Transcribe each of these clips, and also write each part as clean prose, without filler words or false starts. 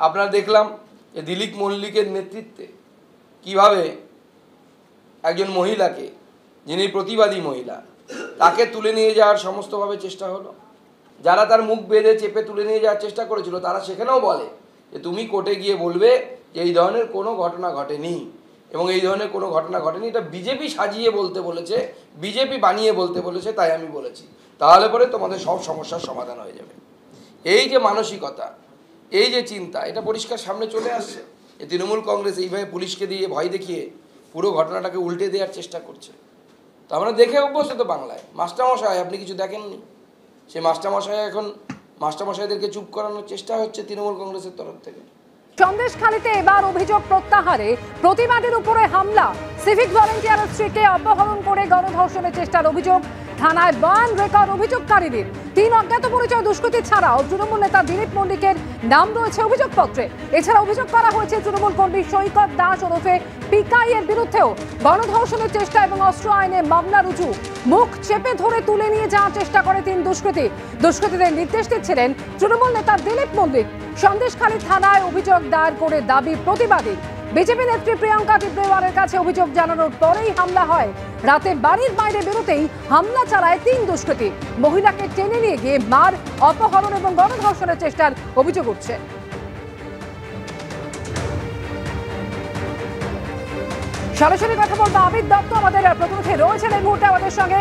আপনারা দেখলাম যে দিলীপ মল্লিকের নেতৃত্বে কিভাবে একজন মহিলাকে, যিনি প্রতিবাদী মহিলা, তাকে তুলে নিয়ে যাওয়ার সমস্তভাবে চেষ্টা হলো। যারা তার মুখ বেঁধে চেপে তুলে নিয়ে যাওয়ার চেষ্টা করেছিল তারা সেখানেও বলে যে তুমি কোর্টে গিয়ে বলবে যে এই ধরনের কোনো ঘটনা ঘটেনি এবং এই ধরনের কোনো ঘটনা ঘটেনি, এটা বিজেপি সাজিয়ে বলতে বলেছে, বিজেপি বানিয়ে বলতে বলেছে, তাই আমি বলেছি, তাহলে পরে তোমাদের সব সমস্যার সমাধান হয়ে যাবে। এই যে মানসিকতা, এই যে চিন্তা, এটা পরিষ্কার সামনে চলে আসছে। যে তৃণমূল কংগ্রেস এইভাবে পুলিশকে দিয়ে ভয় দেখিয়ে পুরো ঘটনাটাকে উল্টে দেওয়ার চেষ্টা করছে। তো আমরা দেখে অভ্যস্ত তো বাংলায়। মাস্টারমশাই, আপনি কিছু দেখেননি? সেই মাস্টারমশাই এখন মাস্টারমশাইদেরকে চুপ করানোর চেষ্টা হচ্ছে তৃণমূল কংগ্রেসের তরফ থেকে। সন্দেশখালীতে এবার অভিযোগ প্রত্যাহারে, প্রতিবাদের উপরে হামলা, সিভিক ভলেন্টিয়ারের স্ত্রীকে অপহরণ করে গণধর্ষণের চেষ্টার অভিযোগ, থানায় বয়ান রেকর্ড অভিযোগকারীদের। 3 অজ্ঞাত পরিচয় দুষ্কৃতী ছাড়াও তৃণমূল নেতা দিলীপ মল্লিকের নাম রয়েছে অভিযোগপত্রে। এছাড়া অভিযোগ করা হয়েছে তৃণমূল কর্মী সৈকত দাস ওরফে পিকাই এর বিরুদ্ধেও গণধর্ষণের চেষ্টা এবং অস্ত্র আইনে মামলা রুজু। মুখ চেপে ধরে তুলে নিয়ে যাওয়ার চেষ্টা করে 3 দুষ্কৃতী। দুষ্কৃতীদের নির্দেশ দিচ্ছিলেন তৃণমূল নেতা দিলীপ মল্লিক। সন্দেশখালী থানায় অভিযোগ দায়ের করে দাবি প্রতিবাদী। বিজেপি নেত্রী প্রিয়াঙ্কা টিপ্রেওয়ালের কাছে অভিযোগ জানানোর পরেই হামলা হয়। রাতে বাড়ির বাইরে বেরোতেই হামলা চালায় 3 দুষ্কৃতী। মহিলাকে টেনে নিয়ে গিয়ে মার, অপহরণ এবং গণধর্ষণের চেষ্টার অভিযোগ উঠছে। সরাসরি কথা বলবো আবির দত্ত, আমাদের প্রতিনিধি রয়েছেন এই মুহূর্তে আমাদের সঙ্গে।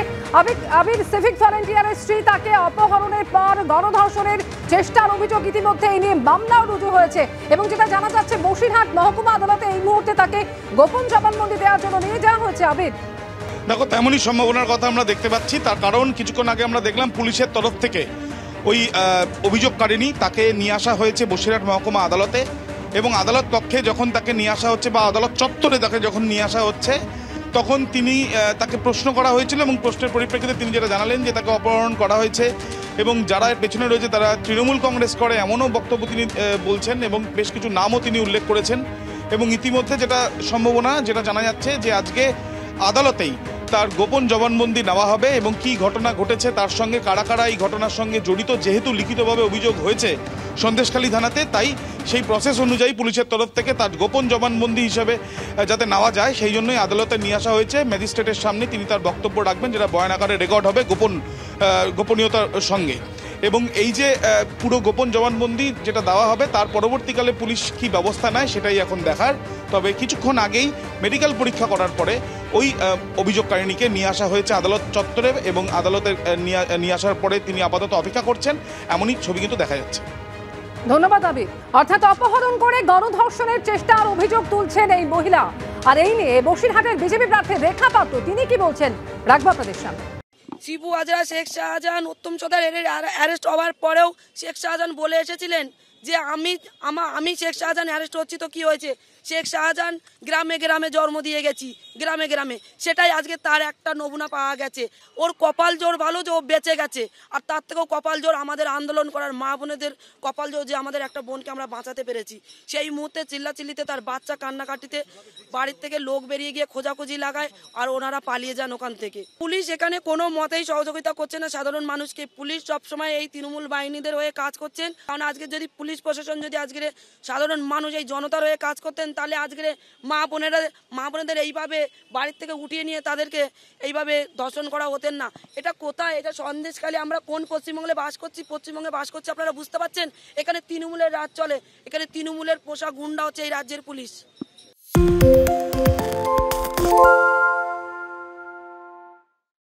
আবির, সিভিক ভলেন্টিয়ারের স্ত্রী, তাকে অপহরণের পর গণধর্ষণের চেষ্টার অভিযোগ ইতিমধ্যে এই নিয়ে মামলাও রুজু হয়েছে এবং যেটা জানা যাচ্ছে বসিরহাট মহকুমা আদালতে এই মুহূর্তে তাকে গোপন জবানবন্দি দেওয়ার জন্য নিয়ে যাওয়া হয়েছে। আবির, দেখো, তেমনই সম্ভাবনার কথা আমরা দেখতে পাচ্ছি। তার কারণ কিছুক্ষণ আগে আমরা দেখলাম পুলিশের তরফ থেকে ওই অভিযোগকারিনী তাকে নিয়ে আসা হয়েছে বসিরহাট মহকুমা আদালতে এবং আদালত কক্ষে যখন তাকে নিয়ে আসা হচ্ছে বা আদালত চত্বরে তাকে যখন নিয়ে আসা হচ্ছে তখন তাকে প্রশ্ন করা হয়েছিল এবং প্রশ্নের পরিপ্রেক্ষিতে তিনি যেটা জানালেন যে তাকে অপহরণ করা হয়েছে এবং যারা এর পেছনে রয়েছে তারা তৃণমূল কংগ্রেস করে, এমনও বক্তব্য তিনি বলছেন এবং বেশ কিছু নামও তিনি উল্লেখ করেছেন। এবং ইতিমধ্যে যেটা সম্ভাবনা, যেটা জানা যাচ্ছে যে আজকে আদালতেই তার গোপন জবানবন্দি নেওয়া হবে এবং কি ঘটনা ঘটেছে, তার সঙ্গে কারা কারা এই ঘটনার সঙ্গে জড়িত, যেহেতু লিখিতভাবে অভিযোগ হয়েছে সন্দেশখালী থানাতে, তাই সেই প্রসেস অনুযায়ী পুলিশের তরফ থেকে তার গোপন জবানবন্দি হিসেবে যাতে নেওয়া যায় সেই জন্যই আদালতে নিয়ে আসা হয়েছে। ম্যাজিস্ট্রেটের সামনে তিনি তার বক্তব্য রাখবেন, যেটা বয়ান আকারে রেকর্ড হবে গোপনীয়তার সঙ্গে। এবং এই যে পুরো গোপন জবানবন্দি যেটা দেওয়া হবে তার পরবর্তীকালে পুলিশ কি ব্যবস্থা নেয় সেটাই এখন দেখার। তবে কিছুক্ষণ আগেই মেডিকেল পরীক্ষা করার পরে ওই অভিযোগকারিণীকে নিয়ে আসা হয়েছে আদালত চত্বরে এবং আদালতে নিয়ে আসার পরে তিনি আপাতত অপেক্ষা করছেন, এমনই ছবি কিন্তু দেখা যাচ্ছে। ধন্যবাদ আবির। অর্থাৎ অপহরণ করে গণধর্ষণের চেষ্টার অভিযোগ তুলছেন এই মহিলা। আর এই নিয়ে বসিরহাটের বিজেপি প্রার্থী রেখা পাত্র তিনি কি বলছেন রাখবো আপনাদের সামনে। শিবু হাজরা, শেখ শাহজাহান, উত্তম সর্দার অ্যারেস্ট হওয়ার পরেও শেখ শাহজাহান বলে এসেছিলেন যে আমি শেখ শাহজাহান অ্যারেস্ট হচ্ছি তো কি হয়েছে, শেখ শাহজাহান গ্রামে গ্রামে জন্ম দিয়ে গেছি, গ্রামে গ্রামে, সেটাই আজকে তার একটা নমুনা পাওয়া গেছে। ওর কপাল জোর ভালো যে ও বেঁচে গেছে, আর তার থেকেও কপাল জোর আমাদের আন্দোলন করার মা বোনেদের কপাল জোর যে আমাদের একটা বোনকে আমরা বাঁচাতে পেরেছি। সেই মুহূর্তে চিল্লাচিল্লিতে তার বাচ্চা কান্নাকাটিতে বাড়ির থেকে লোক বেরিয়ে গিয়ে খোঁজাখুঁজি লাগায় আর ওনারা পালিয়ে যান ওখান থেকে। পুলিশ এখানে কোনো মতেই সহযোগিতা করছে না সাধারণ মানুষকে। পুলিশ সবসময় এই তৃণমূল বাহিনীদের হয়ে কাজ করছেন, কারণ আজকে যদি পুলিশ প্রশাসন যদি আজকে সাধারণ মানুষ এই জনতার হয়ে কাজ করতেন তাহলে আজকে মা বোনেদের এইভাবে বাড়ির থেকে উঠিয়ে নিয়ে তাদেরকে এইভাবে ধর্ষণ করা হতেন না। এটা কোথায়? এটা সন্দেশখালী। আমরা কোন পশ্চিমবঙ্গে বাস করছি আপনারা বুঝতে পারছেন? এখানে তৃণমূলের রাজ চলে, এখানে তৃণমূলের পোষা গুন্ডা হচ্ছে এই রাজ্যের পুলিশ।